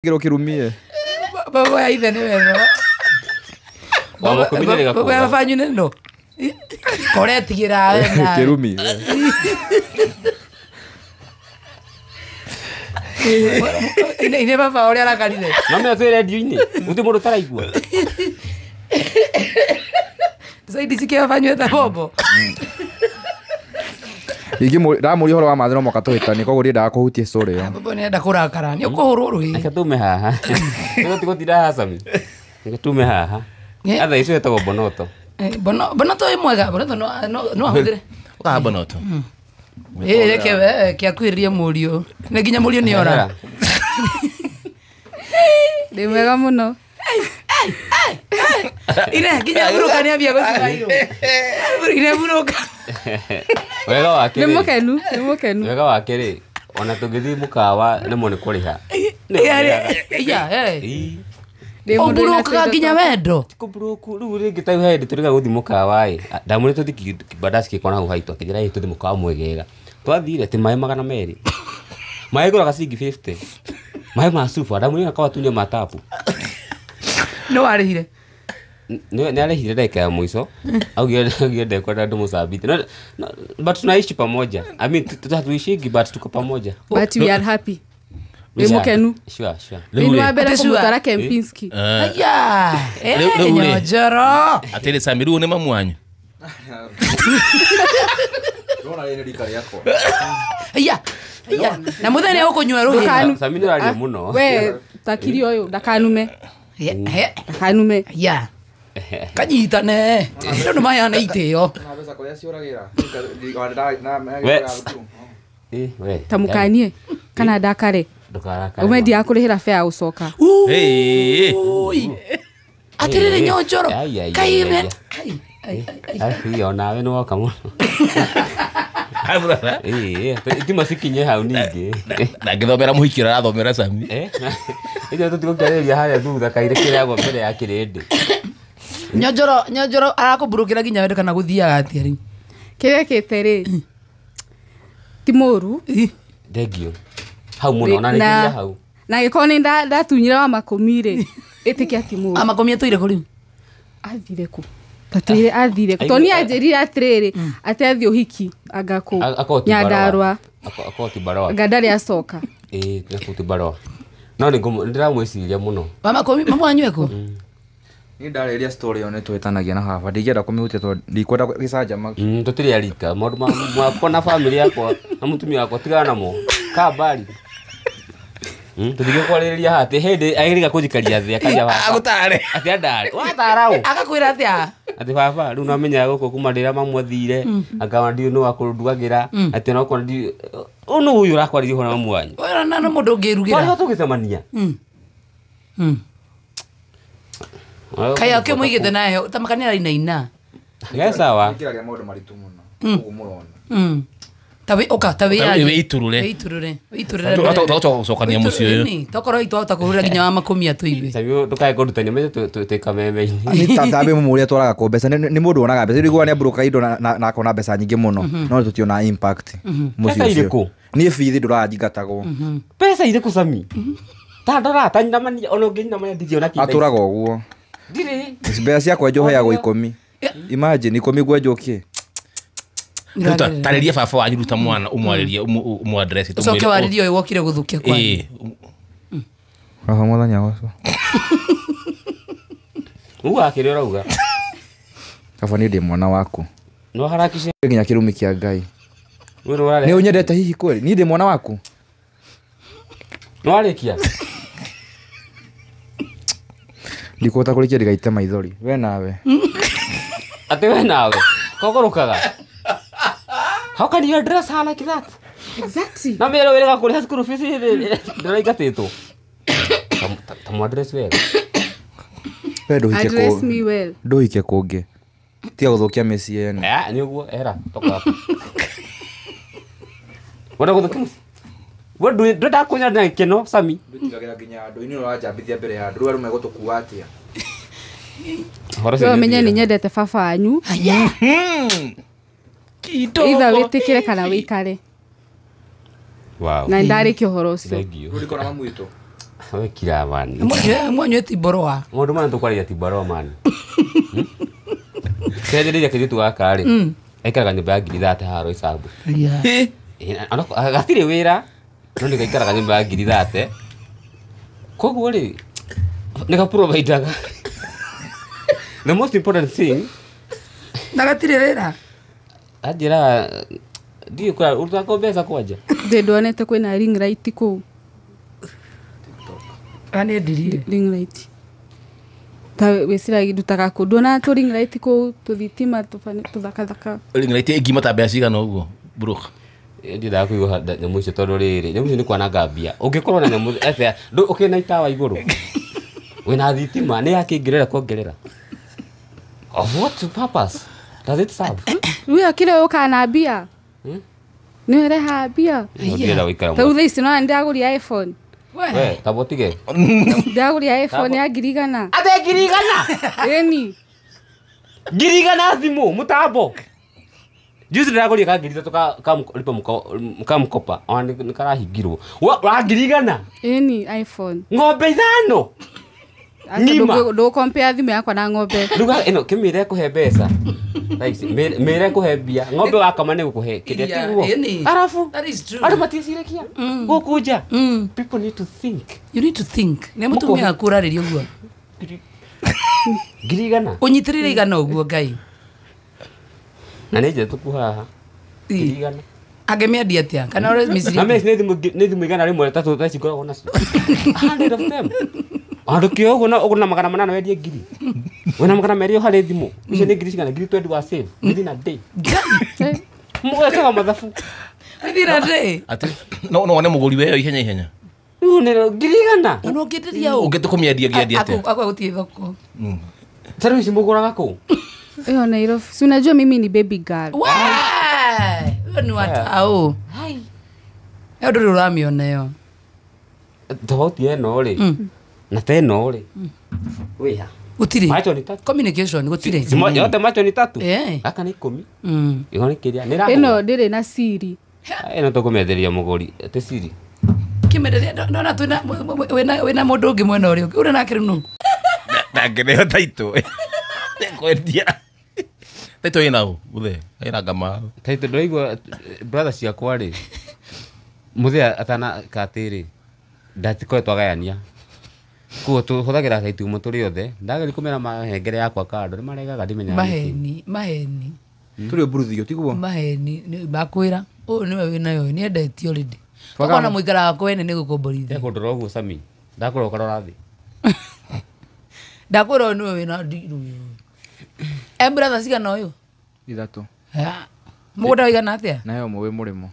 Kiro kirumie. Baba ya ithe ni wega. Baba ya fanyu ni no. Kore tigira we na. Kirumie. Ine baba ore ara karire. Mama tu radio-ini. Uti mundu taraigua. Zaidi sikia fanyu ta bobo. Igi muri horo wa mathino moka tuhitani koguo ndirenda kuhutie story yo. Baba ni enda kurakara. Ni ukuhururu hi. Aka tume haha. Niko tiko tira Sami. Nika tume haha. Atha icio etagwo Bonoto. Bonoto imwega, Bonoto no ahudire. Uka Bonoto. Reke kia kwiria murio. Ne ginya murio ni ora. Ndi mwega muno. Ine ginya buruka ni abia gocibairo. Ine buruka. Wega wake. Ni mukenu. Wega wake ri. Ona tungithi mukawa nimo ni kuriha. Oburuka ginya wendo. Kuburuku riu ringi ta hendi turiga guthi mukawa i. Ndamure tuthi kibandasi kikona huhaitwa kijira tuthi mukawa mwegega. Twathire ti mai 200. Mai gora ciringi 50. Mai ma sufu ndamure akawa tunyo matapu. No arihire. Ni arihire dakika ya mwisho. Au giende kwa ndu Mozambique. But tunaishi pamoja. I mean tutatuishi but tuko pamoja. But we are happy. Ni mukenu. Sure. Ni wabera kumutara Kempinski. Aya. Nyojoro. Atele Sami ru ne mamwanyu. Rona yene dikari yako. Aya. Na muthene ukunywa ruhi. Sami ni ali muno. We takiri oyo ndakanume. Ndakanume. Aya. Kanyitane. Ndu mayana iteo. Na pesa kwa ciuragira. We. Tamukanie. Kana dakare. Ndukarakare. Umendi akurihira fare ucoka. Oi. Atirire nyojoro. Kaime. Ai ona we no kamo. Hamura. Ti masikinye hau ningi. Na ngithomera muhikira arathomera Sami. Ije tutiko kiaria haria thutha kaire kiragwo mbere ya kirindi. Nyojoro arakuburukira ginya wende kana guthiaga atia ri. Kire kiteri. Timoru. Thegio. Hau muno na nikiria hau. Na gikoni ndatunyira wa makomire. Itikia Timoru. Amakomia tuire kuri. Athire ku. Tatwire athire ku. Toni anjeri atiriri ati athi uhiki agaku. Nyandarwa. Akoti barua. Gadari acoka. Nakuti barua. No ndiramwiciria muno. Amakomi mamwanyweko. Ni ndareria story yo netwetanagia na haba. Ndigenda kumihutia to ndikwenda gicanja tutiri arika. Maundu makwa na family yakwa na mutumia wakwa tigana namo. Kabari. Tutige kwariria hati hindi agiriga kujikaria thia kaja baba. Agutare. Ati andare. Watarau. Akakwira atia. Ati baba riu namenya guko kumandira mamwathire akawa ndio no akurundugagira ati no kwa ndio unu uyu rakwarithio hona mamwanyu. Ora na mundu ngirugira. Wao tugicemania. Kaya ke muigite nayo tamakanira ina. Yes sawa. Kiragia maundu maritu muno. Ugu murona. Tabi ya. Weiturure. Tocokania mucio uyu. Tokoro itwahota kuhurira ginya wa makomia tuibe. Sabi ndukae kurutania meze tuteka meme. Ni tatabe muria twaraga ko mbeca ni mundu onaga mbeca rigwa ni abruka indo na akona mbeca nyingi muno no tutiona impact mucio ucio ni bithi ndurajigatagwo pesa iriku Sami ta ndora tanyina mani ono nginya mani ndigiona kinda aturaga uguo ndiri mbeca cia kwenjo heagwo 10 imagine 10 gwenjokie Tareria baba wanyu ruta mwana umwaririe address tu. Soke waririo yo wokire guthukia kwa. Aha mwathanya waso. Uga akirira uga. Kafani ndi mwana waku. No harakishe nginya kirumi kia Ngai. Wewe wale. Ni unyendete hihi kweli? Ni ndi mwana waku. No arikia. Ndikota kurikia ndigaite maithori. We nawe. Ate we nawe. Kogorukaga. How can you address her like that? Exactly. Na mero wega kuri school fees ndira igateto. Tamu address we. Pedo hike ko. Address me well. Do hike konge. Tia guthukia meci yenu. Ni uguo era toka hapo. Wona guthukia. Wewe ndenda kunya na keno Sami. Ndutigagira ginya andu ini urajambithia mbere ya andu rume gutukua atia. Wewe menya ni nyendete baba wanyu. Aya. Either witikire kana wikare. Wow. Na ndari ki uhoro ucio. Rudi kona mamu itu. we kira mani mwanyo tiboroa mundu mana tukwaria tiboroa mani Kaya kiri tu akari aikaraga nyumba ya ngiri thate haro icabu gatire wira no nä gaikaraga nyumba ya ngiri thate koguo rä nä gaprovidaga the most important thing na gatire wira anjĩra ndiä kå rutako mbeca kwanja ndonete kwĩna ring light kũu anä ndirie ring light ta wĩciragia ndutaga kũ nduona tũ ring light kũu tũthitima tũthakathaka ring light ĩngima ta mbeca cigana ũguo broka ndiendaga kũigua nyamũ icio tondũ rĩrĩ nyamũ icio nĩ kwananga mbia ũngĩkorwo na nyamũ ũkĩna itawa igũrũ wĩna thitima nĩ yakĩingĩrĩra kuongerera of what purpose does it serve rĩu akĩrĩ ũka na mbia nĩ ũreha mbia rĩu thaa ici no nĩndagũria iPhone we tabotige ndagũria iPhone ya ngiri igana ate ngiri igana ĩni ngiri igana thimũ mũtambo juzi ndagũria ka ngiri ithatũ kamlipa mkamkopa nĩ karahingirwo wa ngiri igana ĩni iPhone ng'ombe ithano ngima ndũkompea thimũ yakwa na ng'ombe ruga ĩno kĩmĩre kũhe mbeca mĩre kũhe mbia ng'ombe wakama nĩ gũkũhe kĩrĩa tiguo arabu andũ maticirĩkia gũkũ nja people need to think nĩ mũtumia kũrarĩria ũguo ngiri igana ũnyitĩrĩre igana ũguo ngai na nĩ njĩtũku haha ngiri igana angemĩendia atĩa kana Misiri na mesi nĩ thimũ igana rĩmwe tatũ thaa cikoragwo nacio 100 of them andũ kĩo ũguo na magana manana wendie ngiri wĩna magana merĩ harĩ thimũ icio nĩ ngiri cigana ngiri 20 wa save within a day mũgekaga mathabu within a day no wone mũgũri weyo ihenya rĩu nĩ ngiri igana no ũngĩenderia ũũ ũngĩtũkũmĩendia ngĩendia atĩa akwa gũtirĩ thoko tarĩu ici mũgũraga kũu ĩyo Nairobi si unajua mimi ni baby girl wewe ni watao eo ndũrĩ ũramĩona ĩyo tofauti ĩno rĩ na teno rĩ wĩha gũtirĩ macho ni tatu communication gũtirĩ yote macho ni tatu Eh. aka ni 10 ĩho nĩ kĩrĩa nĩ ĩno ndĩrĩ na siri ĩno tũkũmenderia mũgũri ati siri kĩmenderia ndona twĩna wĩna mũndũ ũngĩ mwena ũrĩa ũngĩ ũrĩa nake rĩu nũ nangĩneo taitũ kwendia taitũ ĩna ũ mũthee ĩna ngama taitũ ndĩraigua brother ciakwa rĩ mũthee atana katĩrĩ ndatikoretwo agayania kuo tuhũthagĩra taitũ mo tũrĩ othe ndageri kũmera mahengere yakwa kando nĩ maregaga ndĩmenya maheni tũrĩ mburuthio tiguo maheni bakwĩra ũyũ nĩwe wĩnayo nĩ endetio already wakona mũikara wako wene nĩ gũkomborithia ndakũndora ũguo Sami ndakũra ũkarora thĩ ndakwĩra nĩwe wĩna ndiru brother cigana ũyũ ithatũ mũgũnda wĩigana atĩa nayo mũwĩ mũrĩmo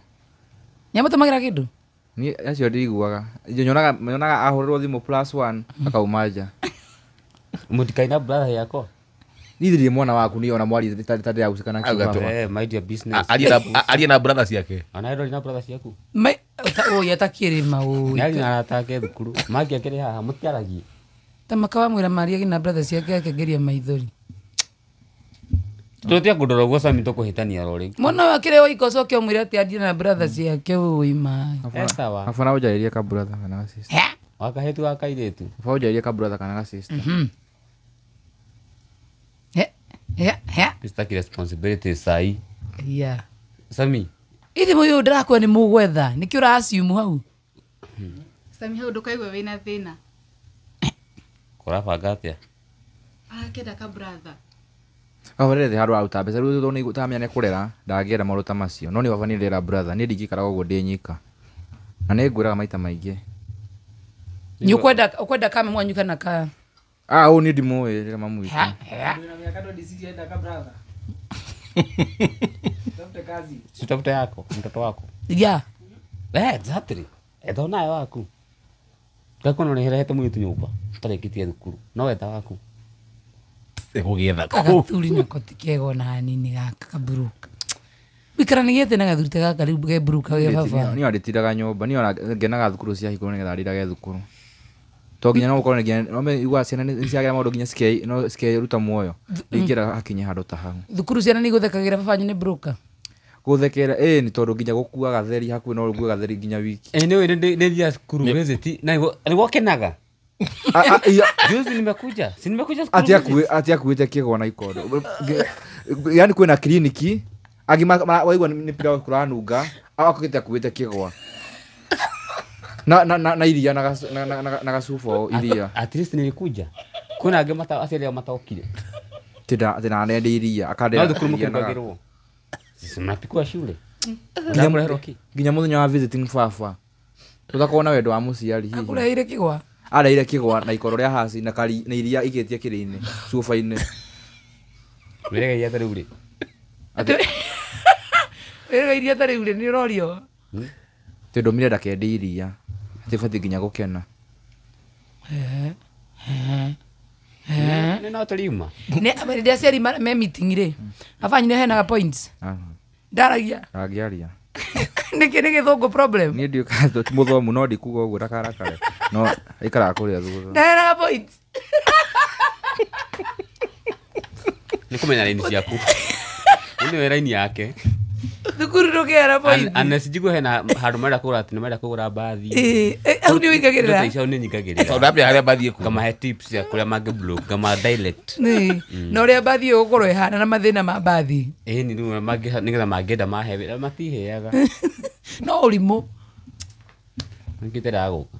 nĩamũtũmagĩra kĩndũ ni acio ndiguaga nyonaga ahũrĩrwo thimũ +1 akauma nja mũtikaina brother yakwa nithirie mwana waku ni ona mwari tari ya gucikana kiwa mind your business aria na brother ciake ana ndo na brother ciaku yatakĩrĩma nĩ aratake thukuru magi akĩrĩ haha mũtiaragie ta makawa mwĩra maria gina brother ciake akĩgeria maithori tũtia kũndora ũguo Sami tũkũhĩtania rori mwana wakĩrĩ oikoco kĩ omwĩra atĩ athie na brother ciake ũima sawa afana ũjarĩrie ka brother kana ga sister wakahetu wakairĩtu afana ũjarĩrie ka brother kana ga sister Take responsibility sai yeah Sami ithi mũyũ ndĩrakũa nĩ mũgwetha nĩkĩ ũraciumu hau Sami hau ndũkaigua wĩna thĩna kũrabanga atĩa arakenda ka brother abarĩte handũ aruta mbeca rĩu tondũ nĩ tamenya nĩ kũrera ndangĩenda maũndũ ta macio no nĩ baba nĩ ndĩra brother nĩ ndingĩikaraga ũguo ndĩ nyika na nĩ ngwĩraga maita maingĩ nĩ ũkwenda kame mwanyu kana ka ũũ nĩ ndimũĩ rĩrĩa mamu witũ sitafute yako mtoto wako yeah exactly edo nayo waku takono nĩ herete mũitu nyũmba tarĩkĩtie thukuru no weta waku gũgĩetha kagathuri nako tikego na hanini gaka kaburuka wikaranĩgĩte na gathurite gaka rĩu geburuka ge baba nĩ andĩtiraga nyũmba nĩ ona ngenaga thukuru cia higũrũ nĩgetha ndirage thukuru to nginya no ũkorwo nginya no igua ciana nĩ ciagera maũndũ nginya cikeruta muoyo ingĩra hakinye handũ ta hau thukuru ciana nĩ igũthekagĩra baba nĩ broker guthekera ni tondu nginya gukua gatheri hakuhi no rugue gatheri nginya wiki nä thia cukuru visit niguo kenaga juzi nimekuja si nimekuja ati akuite kigwa na ikondo yani kwina kliniki agima waigua ni pira kuranunga akugite akuite kigwa na iria na gacubo iria at least nilikuja kuna ange mata aciaria mataokire tina nende iria akande thukuru mukirugagirwo sisi mnapikwa shule nginya muthenya wa visiting fafa tutakona wendo wa muciari hihi akureire kigwa areire kigwa na ikoro ria hasi na kari na iria igetie kiri-ini cuba-ini wirega iria tari uri wirega iria tari uri ni rorio tondu mire ndakendi iria tifati nginya gukena ni no tariuma ne ndia ciari me meeting ri afanyire henaga points ndaragia agiaria niki thungu problem ni ndio kazo ti muthomu no ndikuga uguo rakarakare no ikara kuria thutha henaga points ni kumenya raini ciaku ni raini yake thukuru ndugera points anasijigo hena handu mara kugura ati mara kugura bathi au ni wikagirira icio ni nyikagirira tondu ambia haria bathie ku kama he tips ya kuria mange blue kama dialect no ria bathi ugukorwo ihana na mathina ma bathi ni riu mange nigetha mangenda mahe matiheaga no urimu ngitera guka